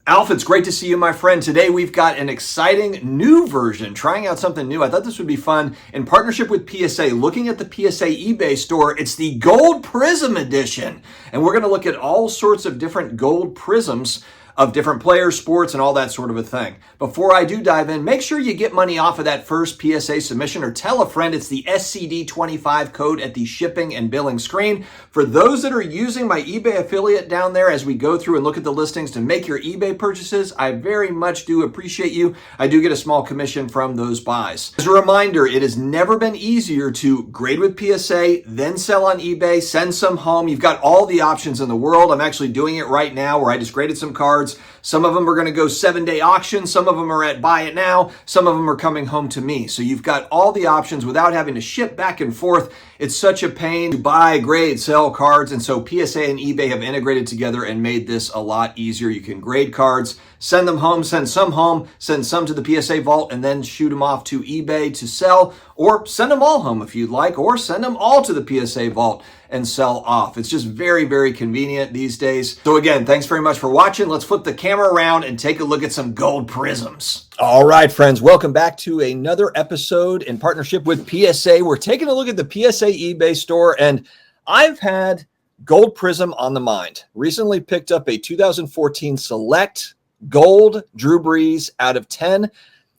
Alf, it's great to see you, my friend. Today we've got an exciting new version, trying out something new. I thought this would be fun. In partnership with PSA, looking at the PSA eBay store, it's the Gold Prizm edition. And we're going to look at all sorts of different gold prisms of different players, sports, and all that sort of a thing. Before I do dive in, make sure you get money off of that first PSA submission or tell a friend. It's the SCD25 code at the shipping and billing screen. For those that are using my eBay affiliate down there as we go through and look at the listings to make your eBay purchases, I very much do appreciate you. I do get a small commission from those buys. As a reminder, it has never been easier to grade with PSA, then sell on eBay, send some home. You've got all the options in the world. I'm actually doing it right now where I just graded some cards. Some of them are going to go 7-day auction. Some of them are at buy it now. Some of them are coming home to me. So you've got all the options without having to ship back and forth. It's such a pain to buy, grade, sell cards. And so PSA and eBay have integrated together and made this a lot easier. You can grade cards, send them home, send some to the PSA Vault, and then shoot them off to eBay to sell, or send them all home if you'd like, or send them all to the PSA Vault and sell off. It's just very, very convenient these days. So again, thanks very much for watching. Let's flip the camera around and take a look at some gold prisms. All right, friends, welcome back to another episode in partnership with PSA. We're taking a look at the PSA eBay store, and I've had gold prism on the mind. Recently picked up a 2014 Select Gold Drew Brees out of 10.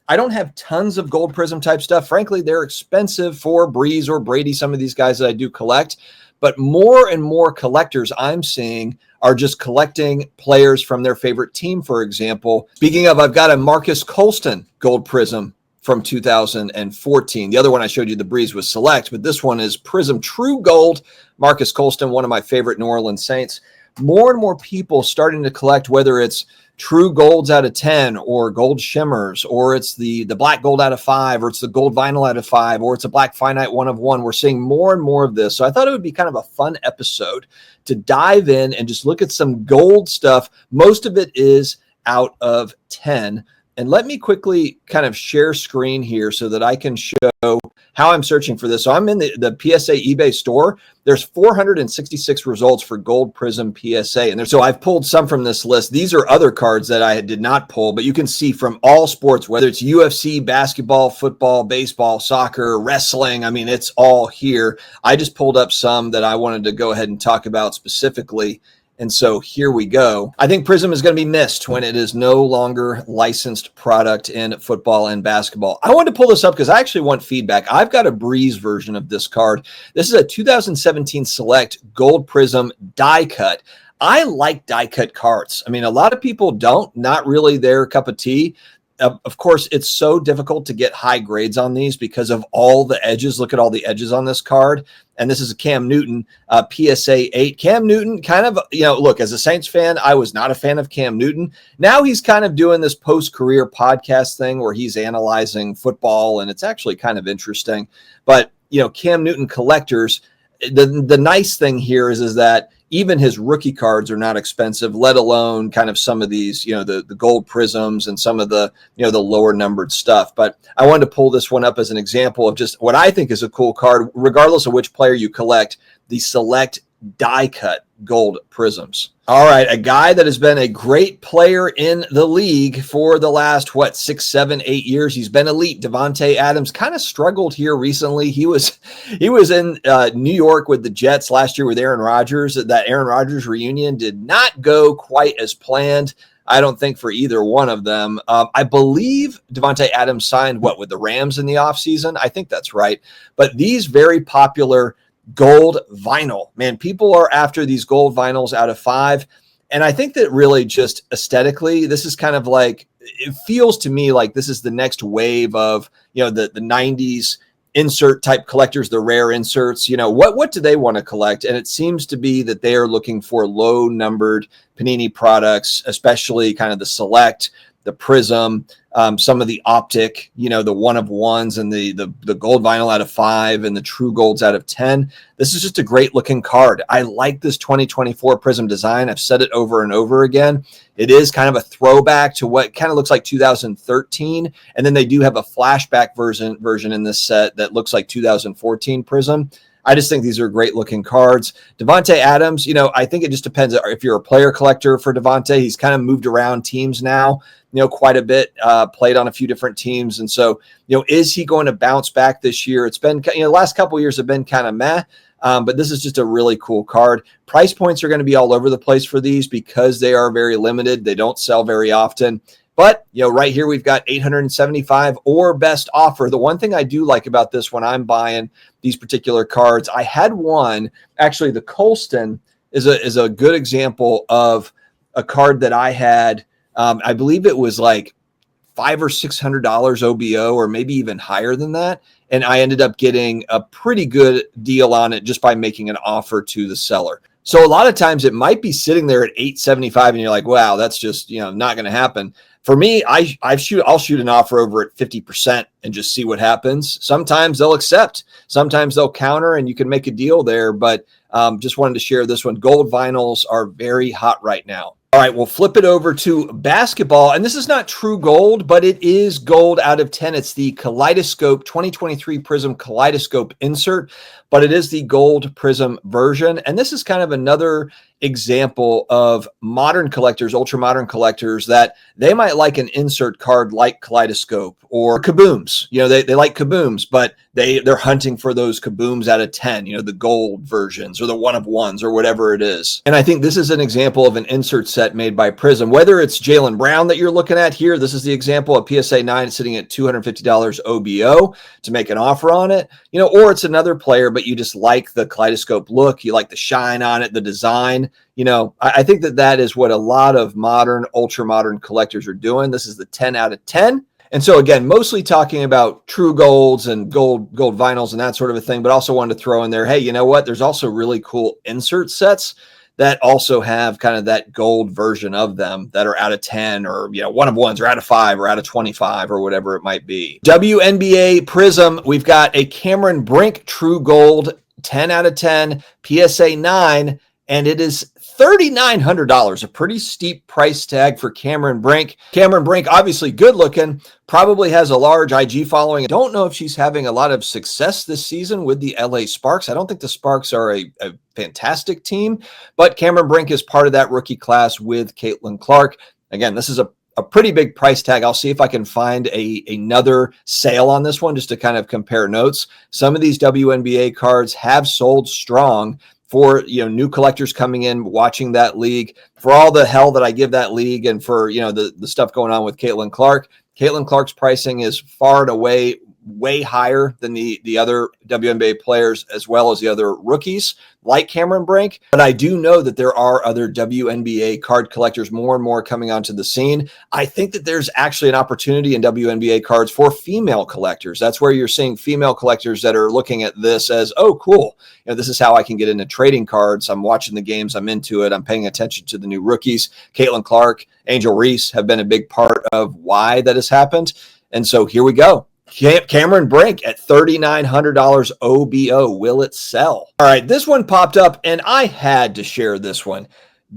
I don't have tons of gold prism type stuff. Frankly, they're expensive for Brees or Brady, some of these guys that I do collect. But more and more collectors I'm seeing are just collecting players from their favorite team, for example. Speaking of, I've got a Marcus Colston gold prism from 2014. The other one I showed you, the Brees, was Select, but this one is Prizm True Gold. Marcus Colston, one of my favorite New Orleans Saints. More and more people starting to collect, whether it's true golds out of 10 or gold shimmers, or it's the black gold out of 5, or it's the gold vinyl out of 5, or it's a black finite 1 of 1. We're seeing more and more of this. So I thought it would be kind of a fun episode to dive in and just look at some gold stuff. Most of it is out of 10. And let me quickly kind of share screen here so that I can show how I'm searching for this. So I'm in the PSA eBay store. There's 466 results for Gold Prizm PSA. And so I've pulled some from this list. These are other cards that I did not pull, but you can see from all sports, whether it's UFC, basketball, football, baseball, soccer, wrestling. I mean, it's all here. I just pulled up some that I wanted to go ahead and talk about specifically. And so here we go. I think Prizm is going to be missed when it is no longer licensed product in football and basketball. I wanted to pull this up because I actually want feedback. I've got a Brees version of this card. This is a 2017 Select Gold Prizm die cut. I like die cut cards. I mean, a lot of people don't, not really their cup of tea. Of course, it's so difficult to get high grades on these because of all the edges. Look at all the edges on this card. And this is a Cam Newton PSA 8. Cam Newton kind of, look, as a Saints fan, I was not a fan of Cam Newton. Now he's kind of doing this post-career podcast thing where he's analyzing football, and it's actually kind of interesting. But, Cam Newton collectors, the nice thing here is that even his rookie cards are not expensive, let alone kind of some of these, the gold prisms and some of the, the lower numbered stuff. But I wanted to pull this one up as an example of just what I think is a cool card, regardless of which player you collect, the Select die cut gold prisms. All right, a guy that has been a great player in the league for the last 6, 7, 8 years. He's been elite. Davante Adams kind of struggled here recently. He was in New York with the Jets last year with Aaron Rodgers. That Aaron Rodgers reunion did not go quite as planned, I don't think, for either one of them. I believe Davante Adams signed with the Rams in the offseason. I think that's right. But these very popular gold vinyl, man, people are after these gold vinyls out of 5. And I think that really just aesthetically, this is kind of like, it feels to me like this is the next wave of, the 90s insert type collectors, the rare inserts. What do they want to collect? And it seems to be that they are looking for low numbered Panini products, especially kind of the Select, the Prizm, some of the Optic, the 1 of 1s, and the gold vinyl out of 5 and the true golds out of 10. This is just a great looking card. I like this 2024 Prizm design. I've said it over and over again. It is kind of a throwback to what kind of looks like 2013. And then they do have a flashback version in this set that looks like 2014 Prizm. I just think these are great looking cards. Devontae Adams, I think it just depends if you're a player collector for Devontae. He's kind of moved around teams now, quite a bit, played on a few different teams. And so, is he going to bounce back this year? It's been, the last couple of years have been kind of meh. But this is just a really cool card. Price points are going to be all over the place for these because they are very limited. They don't sell very often. But, right here we've got 875 or best offer. The one thing I do like about this when I'm buying these particular cards, I had one, actually the Colston is a good example of a card that I had. I believe it was like $500 or $600 OBO, or maybe even higher than that. And I ended up getting a pretty good deal on it just by making an offer to the seller. So a lot of times it might be sitting there at 875 and you're like, wow, that's just, not going to happen. For me, I'll shoot an offer over at 50% and just see what happens. Sometimes they'll accept, sometimes they'll counter, and you can make a deal there. But just wanted to share this one. Gold vinyls are very hot right now. All right, we'll flip it over to basketball. And this is not true gold, but it is gold out of 10. It's the Kaleidoscope 2023 Prizm Kaleidoscope insert, but it is the gold Prizm version. And this is kind of another example of modern collectors, ultra modern collectors, that they might like an insert card like Kaleidoscope or Kabooms. They like Kabooms, but they're hunting for those Kabooms out of 10, the gold versions or the one of ones or whatever it is. And I think this is an example of an insert set made by Prizm. Whether it's Jaylen Brown that you're looking at here, this is the example of PSA 9 sitting at $250 OBO to make an offer on it, or it's another player, but you just like the Kaleidoscope look, you like the shine on it, the design. I think that is what a lot of modern, ultra modern collectors are doing. This is the 10 out of 10. And so again, mostly talking about true golds and gold vinyls and that sort of a thing, but also wanted to throw in there, hey, you know what? There's also really cool insert sets that also have kind of that gold version of them that are out of 10 or, one of ones or out of 5 or out of 25 or whatever it might be. WNBA Prizm, we've got a Cameron Brink True Gold 10 out of 10, PSA 9, and it is $3,900, a pretty steep price tag for Cameron Brink. Cameron Brink, obviously good looking, probably has a large IG following. I don't know if she's having a lot of success this season with the LA Sparks. I don't think the Sparks are a fantastic team, but Cameron Brink is part of that rookie class with Caitlin Clark. Again, this is a pretty big price tag. I'll see if I can find another sale on this one just to kind of compare notes. Some of these WNBA cards have sold strong for new collectors coming in, watching that league, for all the hell that I give that league, and for the stuff going on with Caitlin Clark. Caitlin Clark's pricing is far and away way higher than the other WNBA players, as well as the other rookies like Cameron Brink. But I do know that there are other WNBA card collectors more and more coming onto the scene. I think that there's actually an opportunity in WNBA cards for female collectors. That's where you're seeing female collectors that are looking at this as, oh, cool. This is how I can get into trading cards. I'm watching the games. I'm into it. I'm paying attention to the new rookies. Caitlin Clark, Angel Reese have been a big part of why that has happened. And so here we go. Cameron Brink at $3,900 OBO. Will it sell? All right, this one popped up, and I had to share this one.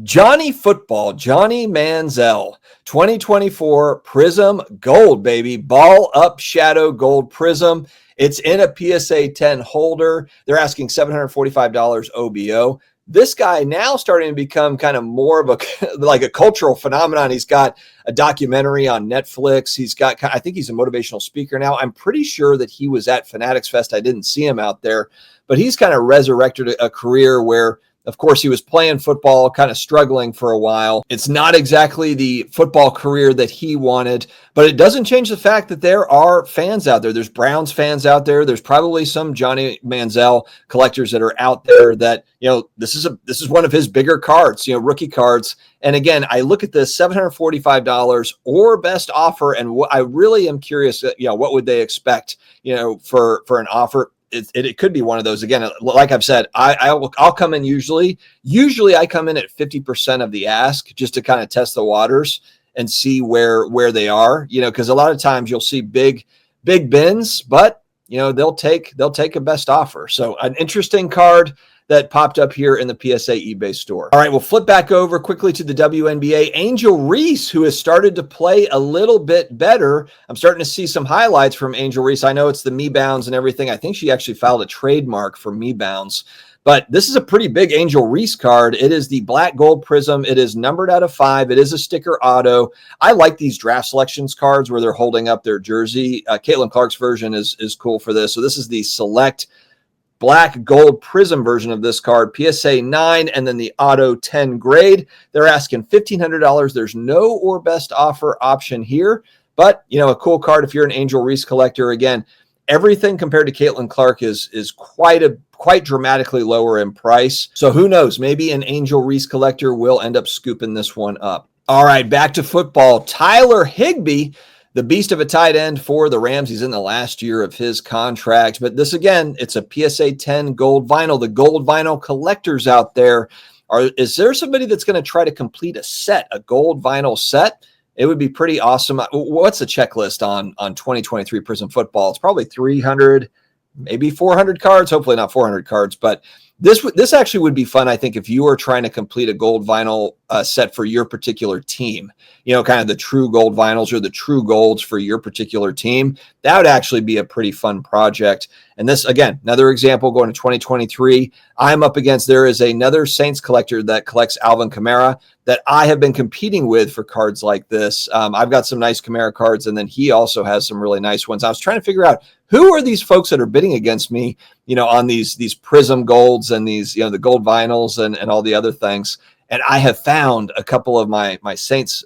Johnny Football, Johnny Manziel, 2024 Prizm Gold, baby. Ball up shadow gold Prizm. It's in a PSA 10 holder. They're asking $745 OBO. This guy now starting to become kind of more of a cultural phenomenon. He's got a documentary on Netflix. He's got, I think he's a motivational speaker now. I'm pretty sure that he was at Fanatics Fest. I didn't see him out there, but he's kind of resurrected a career where, of course, he was playing football, kind of struggling for a while. It's not exactly the football career that he wanted, but it doesn't change the fact that there are fans out there. There's Browns fans out there. There's probably some Johnny Manziel collectors that are out there that, this is one of his bigger cards, rookie cards. And again, I look at this $745 or best offer, and I really am curious, what would they expect, for an offer? It could be one of those. Again, like I've said, I'll come in usually I come in at 50% of the ask just to kind of test the waters and see where they are, because a lot of times you'll see big bins, but they'll take a best offer. So an interesting card. that popped up here in the PSA eBay store. All right, we'll flip back over quickly to the WNBA. Angel Reese, who has started to play a little bit better. I'm starting to see some highlights from Angel Reese. I know it's the Me Bounds and everything. I think she actually filed a trademark for Me Bounds. But this is a pretty big Angel Reese card. It is the black gold prism. It is numbered out of 5. It is a sticker auto. I like these draft selections cards where they're holding up their jersey. Caitlin Clark's version is cool for this. So this is the select black gold prism version of this card, PSA 9, and then the auto 10 grade. They're asking $1,500. There's no or best offer option here, but a cool card if you're an Angel Reese collector. Again, everything compared to Caitlin Clark is quite dramatically lower in price. So who knows? Maybe an Angel Reese collector will end up scooping this one up. All right, back to football. Tyler Higbee, the beast of a tight end for the Rams. He's in the last year of his contract. But this, again, it's a PSA 10 gold vinyl. The gold vinyl collectors out there, is there somebody that's going to try to complete a gold vinyl set? It would be pretty awesome. What's the checklist on 2023 Prizm football? It's probably 300, maybe 400 cards. Hopefully not 400 cards, but this actually would be fun, I think, if you were trying to complete a gold vinyl set for your particular team. Kind of the true gold vinyls or the true golds for your particular team. That would actually be a pretty fun project. And this, again, another example going to 2023. I'm up against, there is another Saints collector that collects Alvin Kamara that I have been competing with for cards like this. I've got some nice Kamara cards, and then he also has some really nice ones. I was trying to figure out who are these folks that are bidding against me, on these Prism golds and these, the gold vinyls and all the other things. And I have found a couple of my Saints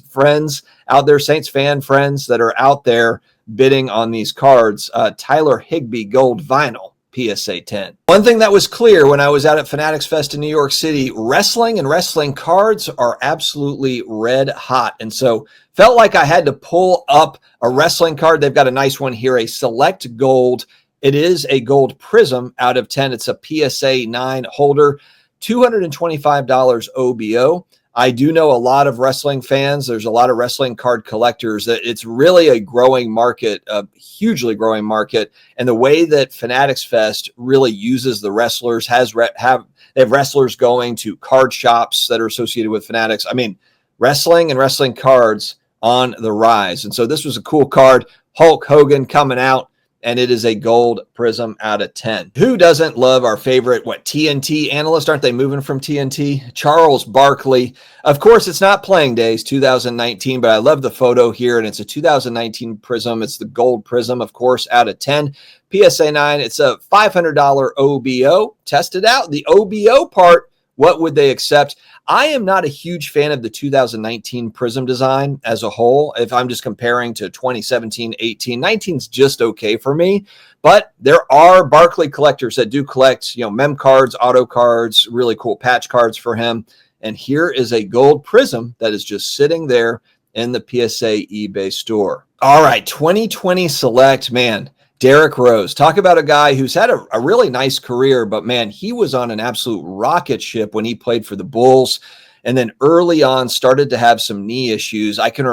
friends out there, Saints fan friends that are out there bidding on these cards. Tyler Higbee gold vinyl, PSA 10. One thing that was clear when I was out at Fanatics Fest in New York City, wrestling and wrestling cards are absolutely red hot. And so felt like I had to pull up a wrestling card. They've got a nice one here, a select gold. It is a gold prism out of 10. It's a PSA 9 holder, $225 OBO. I do know a lot of wrestling fans. There's a lot of wrestling card collectors. That it's really a growing market, a hugely growing market. And the way that Fanatics Fest really uses the wrestlers, they have wrestlers going to card shops that are associated with Fanatics. I mean, wrestling and wrestling cards on the rise. And so this was a cool card. Hulk Hogan coming out. And it is a gold prism out of 10. Who doesn't love our favorite, TNT analyst? Aren't they moving from TNT? Charles Barkley. Of course, it's not playing days, 2019, but I love the photo here, and it's a 2019 prism. It's the gold prism, of course, out of 10. PSA 9, it's a $500 OBO. Test it out. The OBO part, what would they accept? I am not a huge fan of the 2019 Prizm design as a whole. If I'm just comparing to 2017, 18, 19's just okay for me. But there are Barkley collectors that do collect, mem cards, auto cards, really cool patch cards for him. And here is a gold prism that is just sitting there in the PSA eBay store. All right, 2020 select, man. Derrick Rose, talk about a guy who's had a really nice career, but man, he was on an absolute rocket ship when he played for the Bulls. And then early on started to have some knee issues. I can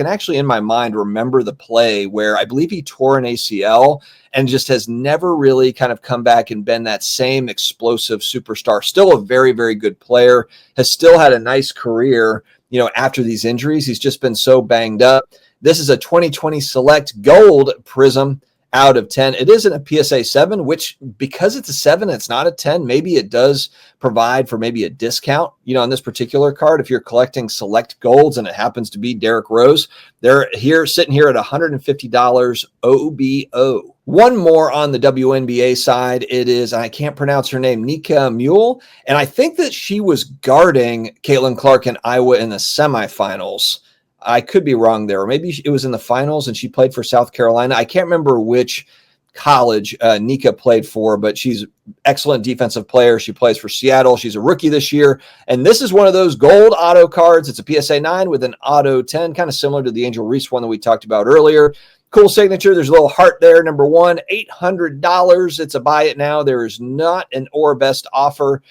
actually in my mind remember the play where I believe he tore an ACL and just has never really kind of come back and been that same explosive superstar. Still a very, very good player, has still had a nice career, after these injuries. He's just been so banged up. This is a 2020 select gold prism out of 10. It isn't a PSA 7, which because it's a 7, it's not a 10. Maybe it does provide for maybe a discount, on this particular card. If you're collecting select golds and it happens to be Derrick Rose, they're sitting here at $150 OBO. One more on the WNBA side. It is, I can't pronounce her name, Nika Mule. And I think that she was guarding Caitlin Clark in Iowa in the semifinals. I could be wrong there. Or maybe it was in the finals and she played for South Carolina. I can't remember which college Nika played for, but she's an excellent defensive player. She plays for Seattle. She's a rookie this year. And this is one of those gold auto cards. It's a PSA 9 with an auto 10, kind of similar to the Angel Reese one that we talked about earlier. Cool signature. There's a little heart there. Number one, $800. It's a buy it now. There is not an or best offer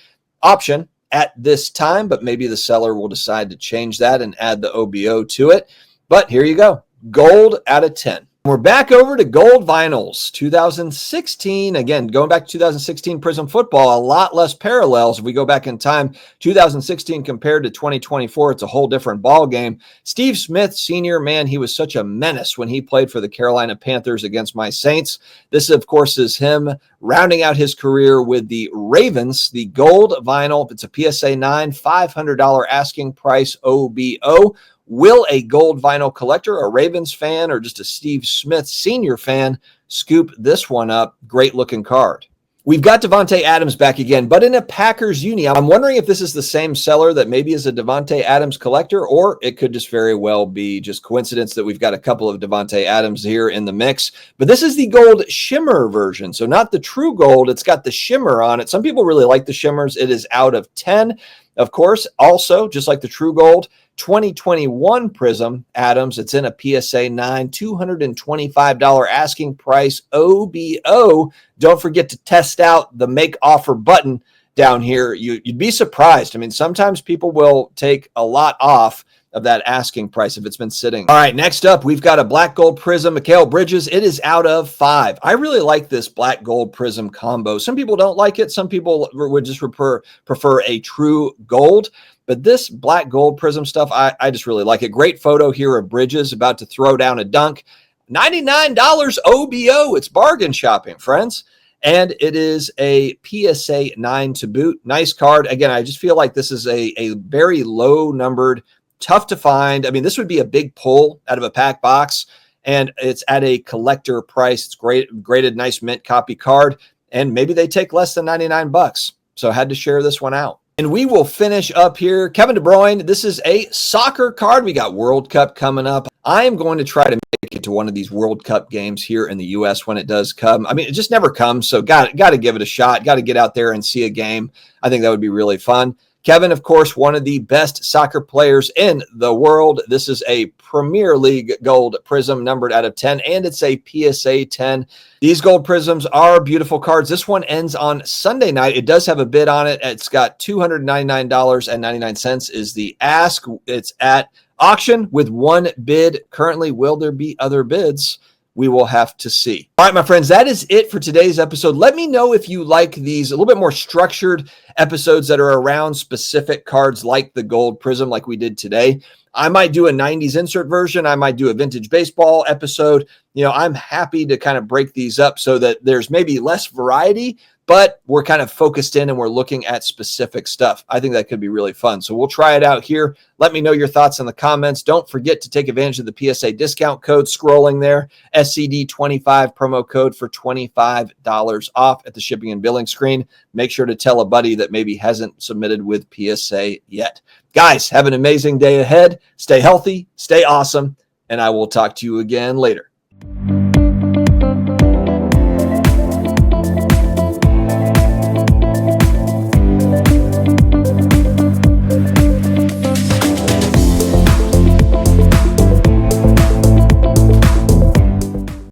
option at this time, but maybe the seller will decide to change that and add the OBO to it. But here you go. Gold out of 10. We're back over to gold vinyls, 2016. Again, going back to 2016 Prizm football, a lot less parallels. If we go back in time, 2016 compared to 2024, it's a whole different ball game. Steve Smith, senior, man, he was such a menace when he played for the Carolina Panthers against my Saints. This, of course, is him rounding out his career with the Ravens, the gold vinyl. It's a PSA 9, $500 asking price OBO. Will a gold vinyl collector, a Ravens fan, or just a Steve Smith senior fan scoop this one up? Great looking card. We've got Davante Adams back again, but in a Packers uni. I'm wondering if this is the same seller that maybe is a Davante Adams collector, or it could just very well be just coincidence that we've got a couple of Davante Adams here in the mix. But this is the gold shimmer version, so not the true gold. It's got the shimmer on it. Some people really like the shimmers. It is out of 10. Of course, also, just like the true gold, 2021 Prizm Adams. It's in a PSA 9, $225 asking price OBO. Don't forget to test out the make offer button down here. You'd be surprised. I mean, sometimes people will take a lot off of that asking price if it's been sitting. All right, next up, we've got a black gold Prizm, Mikal Bridges. It is out of 5. I really like this black gold Prizm combo. Some people don't like it. Some people would just prefer a true gold. But this black gold Prizm stuff, I just really like it. Great photo here of Bridges about to throw down a dunk. $99 OBO. It's bargain shopping, friends. And it is a PSA 9 to boot. Nice card. Again, I just feel like this is a very low numbered, tough to find. I mean, this would be a big pull out of a pack box, and it's at a collector price. It's graded, nice mint copy card, and maybe they take less than 99 bucks. So I had to share this one out. And we will finish up here. Kevin De Bruyne, this is a soccer card. We got World Cup coming up. I am going to try to make it to one of these World Cup games here in the U.S. when it does come. I mean, it just never comes, so got to give it a shot. Got to get out there and see a game. I think that would be really fun. Kevin, of course, one of the best soccer players in the world. This is a Premier League gold Prizm numbered out of 10, and it's a PSA 10. These gold Prizms are beautiful cards. This one ends on Sunday night. It does have a bid on it. It's got $299.99 is the ask. It's at auction with one bid. Currently, will there be other bids? We will have to see. All right, my friends, that is it for today's episode. Let me know if you like these a little bit more structured episodes that are around specific cards like the gold Prizm like we did today. I might do a 90s insert version. I might do a vintage baseball episode. You know, I'm happy to kind of break these up so that there's maybe less variety, but we're kind of focused in and we're looking at specific stuff. I think that could be really fun. So we'll try it out here. Let me know your thoughts in the comments. Don't forget to take advantage of the PSA discount code scrolling there, SCD25 promo code for $25 off at the shipping and billing screen. Make sure to tell a buddy that maybe hasn't submitted with PSA yet. Guys, have an amazing day ahead. Stay healthy, stay awesome, and I will talk to you again later.